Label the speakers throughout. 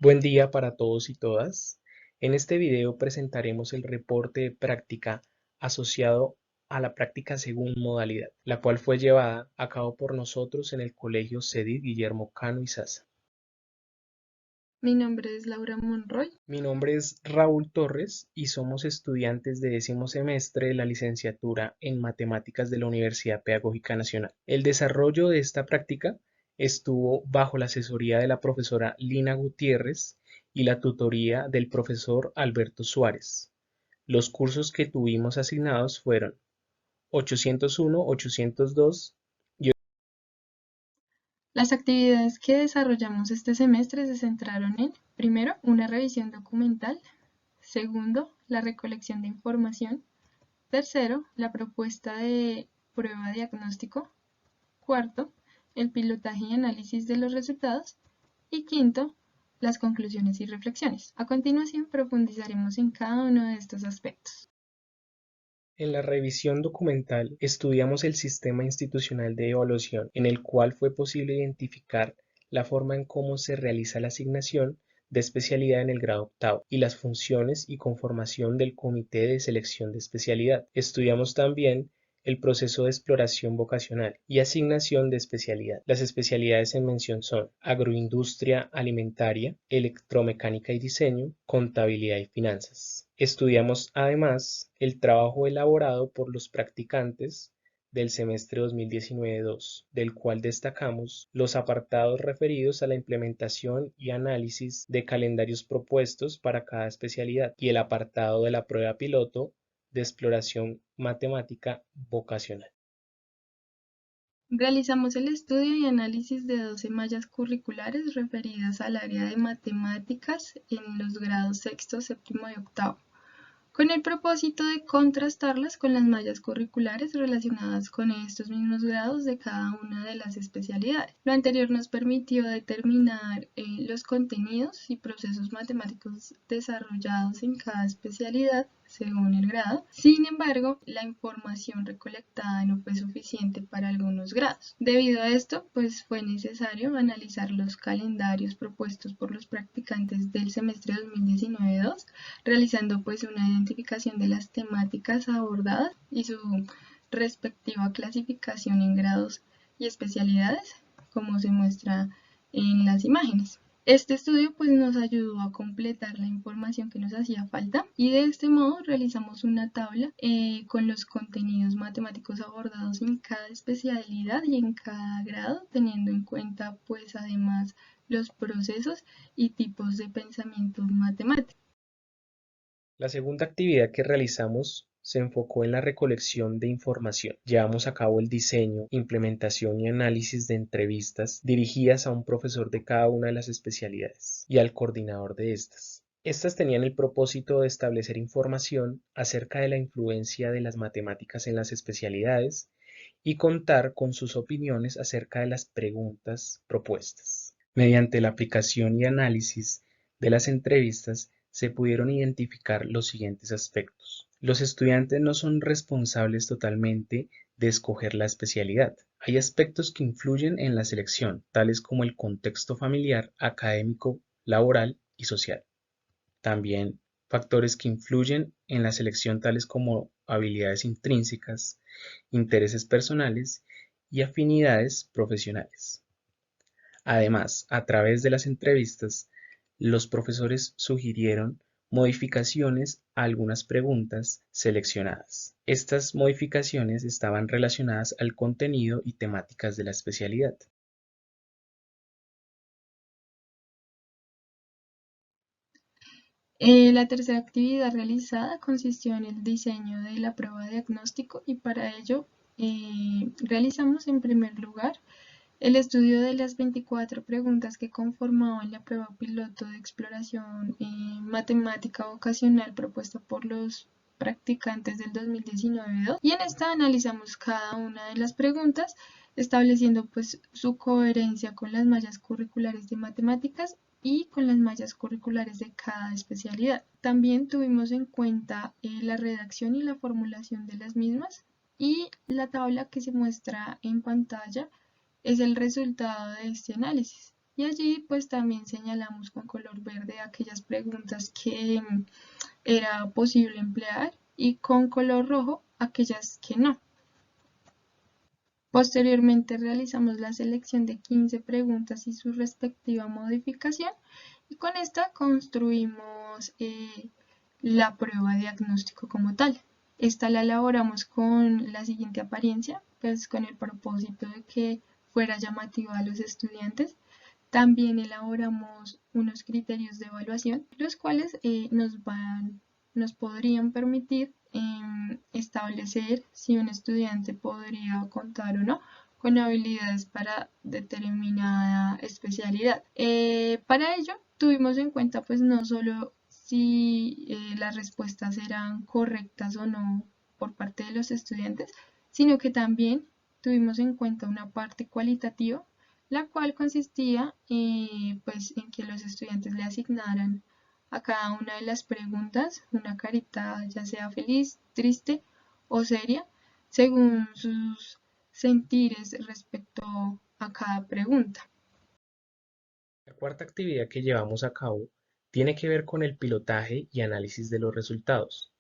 Speaker 1: Buen día para todos y todas. En este video presentaremos el reporte de práctica asociado a la práctica según modalidad, la cual fue llevada a cabo por nosotros en el Colegio CEDID Guillermo Cano y Sasa.
Speaker 2: Mi nombre es Laura Monroy.
Speaker 1: Mi nombre es Raúl Torres y somos estudiantes de 10º semestre de la licenciatura en Matemáticas de la Universidad Pedagógica Nacional. El desarrollo de esta práctica estuvo bajo la asesoría de la profesora Lina Gutiérrez y la tutoría del profesor Alberto Suárez. Los cursos que tuvimos asignados fueron 801, 802 y
Speaker 2: Las actividades que desarrollamos este semestre se centraron en, primero, una revisión documental, segundo, la recolección de información, tercero, la propuesta de prueba diagnóstico, cuarto, el pilotaje y análisis de los resultados y quinto, las conclusiones y reflexiones. A continuación profundizaremos en cada uno de estos aspectos.
Speaker 1: En la revisión documental estudiamos el sistema institucional de evaluación en el cual fue posible identificar la forma en cómo se realiza la asignación de especialidad en el grado octavo y las funciones y conformación del comité de selección de especialidad. Estudiamos también el proceso de exploración vocacional y asignación de especialidad. Las especialidades en mención son agroindustria alimentaria, electromecánica y diseño, contabilidad y finanzas. Estudiamos además el trabajo elaborado por los practicantes del semestre 2019-2, del cual destacamos los apartados referidos a la implementación y análisis de calendarios propuestos para cada especialidad y el apartado de la prueba piloto de exploración matemática vocacional.
Speaker 2: Realizamos el estudio y análisis de 12 mallas curriculares referidas al área de matemáticas en los grados sexto, séptimo y octavo, con el propósito de contrastarlas con las mallas curriculares relacionadas con estos mismos grados de cada una de las especialidades. Lo anterior nos permitió determinar los contenidos y procesos matemáticos desarrollados en cada especialidad según el grado. Sin embargo, la información recolectada no fue suficiente para algunos grados. Debido a esto, pues fue necesario analizar los calendarios propuestos por los practicantes del semestre 2019-2, realizando pues una identificación de las temáticas abordadas y su respectiva clasificación en grados y especialidades, como se muestra en las imágenes. Este estudio pues nos ayudó a completar la información que nos hacía falta y de este modo realizamos una tabla con los contenidos matemáticos abordados en cada especialidad y en cada grado, teniendo en cuenta pues además los procesos y tipos de pensamiento matemático.
Speaker 1: La segunda actividad que realizamos se enfocó en la recolección de información. Llevamos a cabo el diseño, implementación y análisis de entrevistas dirigidas a un profesor de cada una de las especialidades y al coordinador de estas. Estas tenían el propósito de establecer información acerca de la influencia de las matemáticas en las especialidades y contar con sus opiniones acerca de las preguntas propuestas. Mediante la aplicación y análisis de las entrevistas se pudieron identificar los siguientes aspectos. Los estudiantes no son responsables totalmente de escoger la especialidad. Hay aspectos que influyen en la selección, tales como el contexto familiar, académico, laboral y social. También factores que influyen en la selección, tales como habilidades intrínsecas, intereses personales y afinidades profesionales. Además, a través de las entrevistas, los profesores sugirieron modificaciones a algunas preguntas seleccionadas. Estas modificaciones estaban relacionadas al contenido y temáticas de la especialidad.
Speaker 2: La tercera actividad realizada consistió en el diseño de la prueba de diagnóstico y para ello realizamos en primer lugar el estudio de las 24 preguntas que conformaban la prueba piloto de exploración matemática vocacional propuesta por los practicantes del 2019-2 y en esta analizamos cada una de las preguntas estableciendo pues su coherencia con las mallas curriculares de matemáticas y con las mallas curriculares de cada especialidad. También tuvimos en cuenta la redacción y la formulación de las mismas y la tabla que se muestra en pantalla es el resultado de este análisis. Y allí pues también señalamos con color verde aquellas preguntas que era posible emplear y con color rojo aquellas que no. Posteriormente realizamos la selección de 15 preguntas y su respectiva modificación y con esta construimos la prueba de diagnóstico como tal. Esta la elaboramos con la siguiente apariencia, pues con el propósito de que fuera llamativa a los estudiantes. También elaboramos unos criterios de evaluación, los cuales nos podrían permitir establecer si un estudiante podría contar o no con habilidades para determinada especialidad. Para ello tuvimos en cuenta pues no solo si las respuestas eran correctas o no por parte de los estudiantes, sino que también tuvimos en cuenta una parte cualitativa, la cual consistía pues, en que los estudiantes le asignaran a cada una de las preguntas una carita ya sea feliz, triste o seria, según sus sentires respecto a cada pregunta.
Speaker 1: La cuarta actividad que llevamos a cabo tiene que ver con el pilotaje y análisis de los resultados.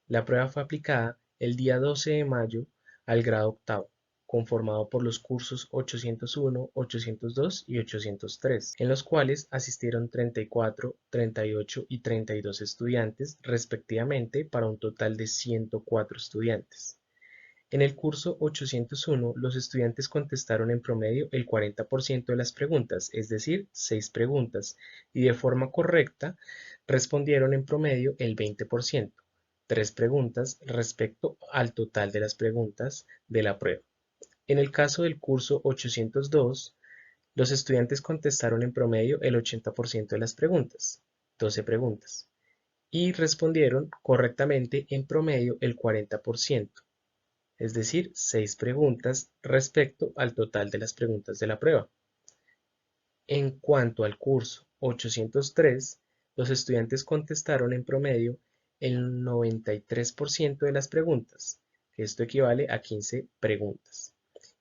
Speaker 1: La prueba fue aplicada el día 12 de mayo al grado octavo, conformado por los cursos 801, 802 y 803, en los cuales asistieron 34, 38 y 32 estudiantes respectivamente para un total de 104 estudiantes. En el curso 801, los estudiantes contestaron en promedio el 40% de las preguntas, es decir, 6 preguntas, y de forma correcta respondieron en promedio el 20%, 3 preguntas respecto al total de las preguntas de la prueba. En el caso del curso 802, los estudiantes contestaron en promedio el 80% de las preguntas, 12 preguntas, y respondieron correctamente en promedio el 40%, es decir, 6 preguntas respecto al total de las preguntas de la prueba. En cuanto al curso 803, los estudiantes contestaron en promedio el 93% de las preguntas, esto equivale a 15 preguntas,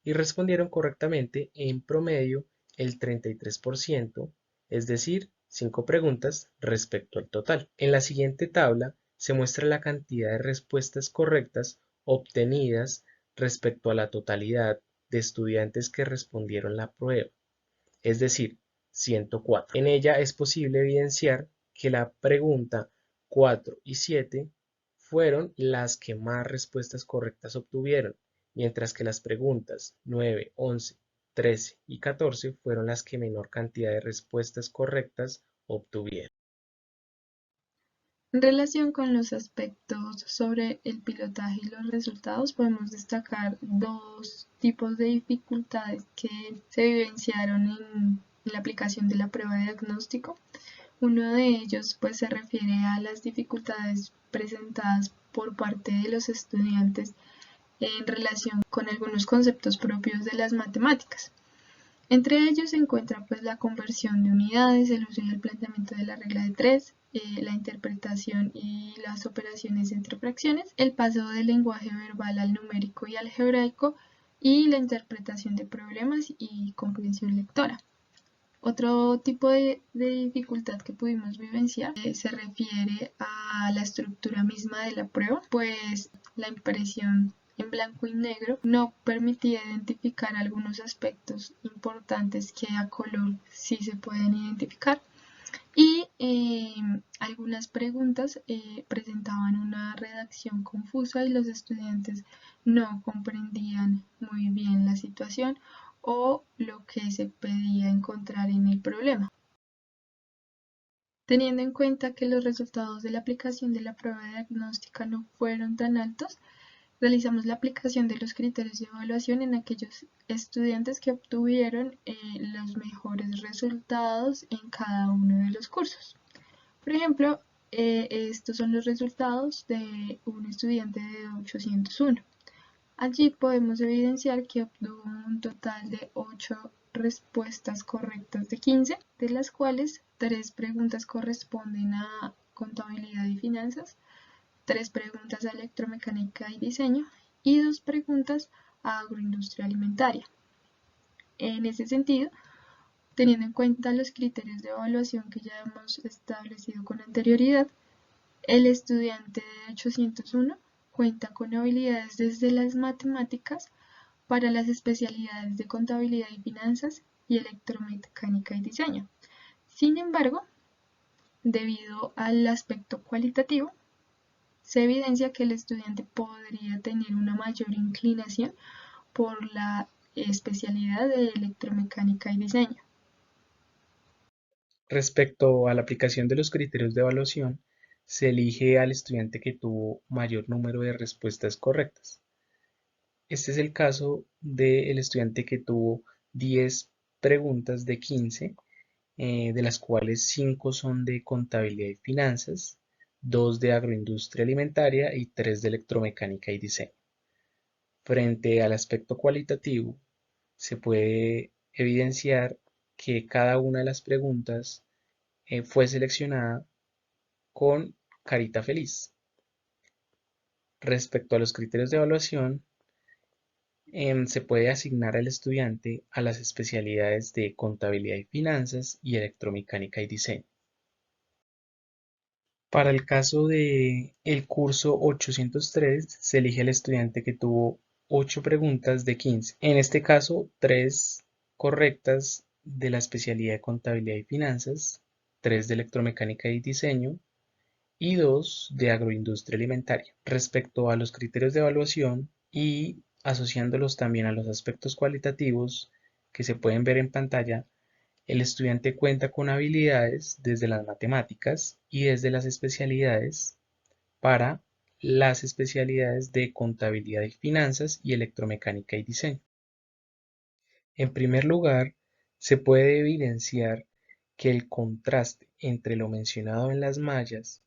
Speaker 1: y respondieron correctamente en promedio el 33%, es decir, 5 preguntas respecto al total. En la siguiente tabla se muestra la cantidad de respuestas correctas obtenidas respecto a la totalidad de estudiantes que respondieron la prueba, es decir, 104. En ella es posible evidenciar que la pregunta 4 y 7 fueron las que más respuestas correctas obtuvieron, mientras que las preguntas 9, 11, 13 y 14 fueron las que menor cantidad de respuestas correctas obtuvieron.
Speaker 2: En relación con los aspectos sobre el pilotaje y los resultados, podemos destacar dos tipos de dificultades que se vivenciaron en la aplicación de la prueba de diagnóstico. Uno de ellos pues, se refiere a las dificultades presentadas por parte de los estudiantes en relación con algunos conceptos propios de las matemáticas. Entre ellos se encuentra pues, la conversión de unidades, el uso y el planteamiento de la regla de 3, la interpretación y las operaciones entre fracciones, el paso del lenguaje verbal al numérico y algebraico y la interpretación de problemas y comprensión lectora. Otro tipo de dificultad que pudimos vivenciar se refiere a la estructura misma de la prueba, pues la impresión en blanco y negro no permitía identificar algunos aspectos importantes que a color sí se pueden identificar y algunas preguntas presentaban una redacción confusa y los estudiantes no comprendían muy bien la situación o lo que se pedía encontrar en el problema. Teniendo en cuenta que los resultados de la aplicación de la prueba diagnóstica no fueron tan altos, realizamos la aplicación de los criterios de evaluación en aquellos estudiantes que obtuvieron los mejores resultados en cada uno de los cursos. Por ejemplo, estos son los resultados de un estudiante de 801. Allí podemos evidenciar que obtuvo un total de 8 respuestas correctas de 15, de las cuales 3 preguntas corresponden a contabilidad y finanzas, 3 preguntas a electromecánica y diseño y 2 preguntas a agroindustria alimentaria. En ese sentido, Teniendo en cuenta los criterios de evaluación que ya hemos establecido con anterioridad, el estudiante de 801 cuenta con habilidades desde las matemáticas para las especialidades de contabilidad y finanzas y electromecánica y diseño. Sin embargo, debido al aspecto cualitativo, se evidencia que el estudiante podría tener una mayor inclinación por la especialidad de electromecánica y diseño.
Speaker 1: Respecto a la aplicación de los criterios de evaluación, se elige al estudiante que tuvo mayor número de respuestas correctas. Este es el caso del estudiante que tuvo 10 preguntas de 15, de las cuales 5 son de contabilidad y finanzas, 2 de agroindustria alimentaria y 3 de electromecánica y diseño. Frente al aspecto cualitativo, se puede evidenciar que cada una de las preguntas fue seleccionada con carita feliz. Respecto a los criterios de evaluación, se puede asignar al estudiante a las especialidades de contabilidad y finanzas y electromecánica y diseño. Para el caso de el curso 803, se elige al estudiante que tuvo 8 preguntas de 15. En este caso, 3 correctas de la especialidad de contabilidad y finanzas, 3 de electromecánica y diseño y 2 de agroindustria alimentaria. Respecto a los criterios de evaluación y asociándolos también a los aspectos cualitativos que se pueden ver en pantalla, el estudiante cuenta con habilidades desde las matemáticas y desde las especialidades para las especialidades de contabilidad y finanzas y electromecánica y diseño. En primer lugar, se puede evidenciar que el contraste entre lo mencionado en las mallas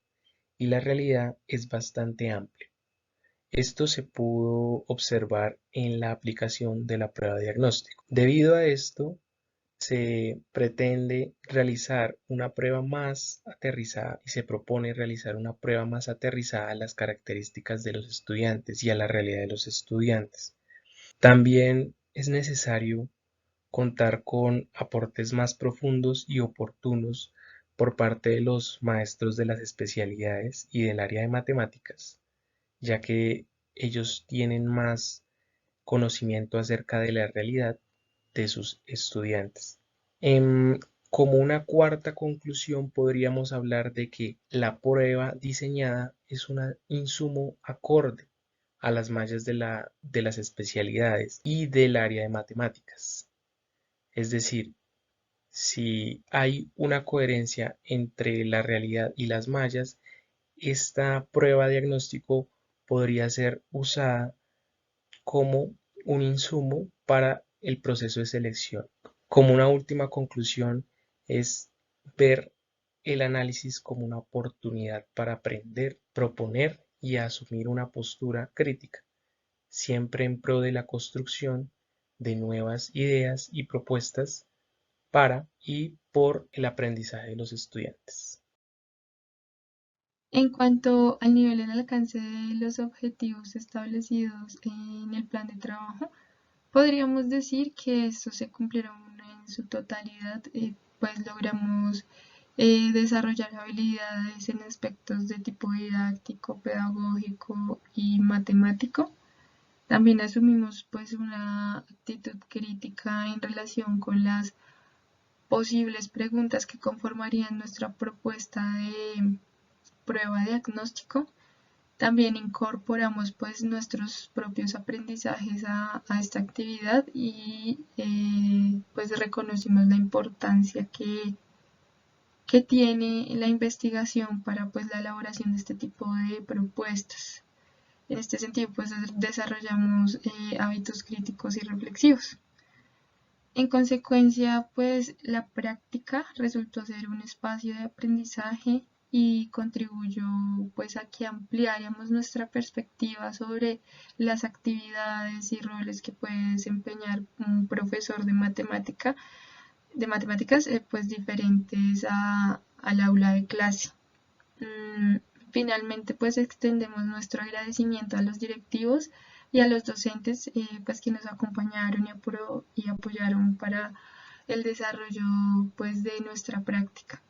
Speaker 1: y la realidad es bastante amplio. Esto se pudo observar en la aplicación de la prueba de diagnóstico. Debido a esto, se pretende realizar una prueba más aterrizada y se propone realizar una prueba más aterrizada a las características de los estudiantes y a la realidad de los estudiantes. También es necesario contar con aportes más profundos y oportunos por parte de los maestros de las especialidades y del área de matemáticas, ya que ellos tienen más conocimiento acerca de la realidad de sus estudiantes. Em, Como una cuarta conclusión, podríamos hablar de que la prueba diseñada es un insumo acorde a las mallas de las especialidades y del área de matemáticas. Es decir, si hay una coherencia entre la realidad y las mallas, esta prueba diagnóstico podría ser usada como un insumo para el proceso de selección. Como una última conclusión es ver el análisis como una oportunidad para aprender, proponer y asumir una postura crítica, siempre en pro de la construcción de nuevas ideas y propuestas para y por el aprendizaje de los estudiantes.
Speaker 2: En cuanto al nivel en alcance de los objetivos establecidos en el plan de trabajo, podríamos decir que estos se cumplieron en su totalidad, pues logramos desarrollar habilidades en aspectos de tipo didáctico, pedagógico y matemático. También asumimos pues una actitud crítica en relación con las posibles preguntas que conformarían nuestra propuesta de prueba de diagnóstico. También incorporamos pues nuestros propios aprendizajes a esta actividad y pues reconocimos la importancia que tiene la investigación para pues la elaboración de este tipo de propuestas. En este sentido pues desarrollamos hábitos críticos y reflexivos. En consecuencia, pues la práctica resultó ser un espacio de aprendizaje y contribuyó pues a que ampliáramos nuestra perspectiva sobre las actividades y roles que puede desempeñar un profesor de matemáticas pues diferentes al aula de clase. Mm, Finalmente, pues extendemos nuestro agradecimiento a los directivos y a los docentes pues que nos acompañaron y apoyaron para el desarrollo pues de nuestra práctica.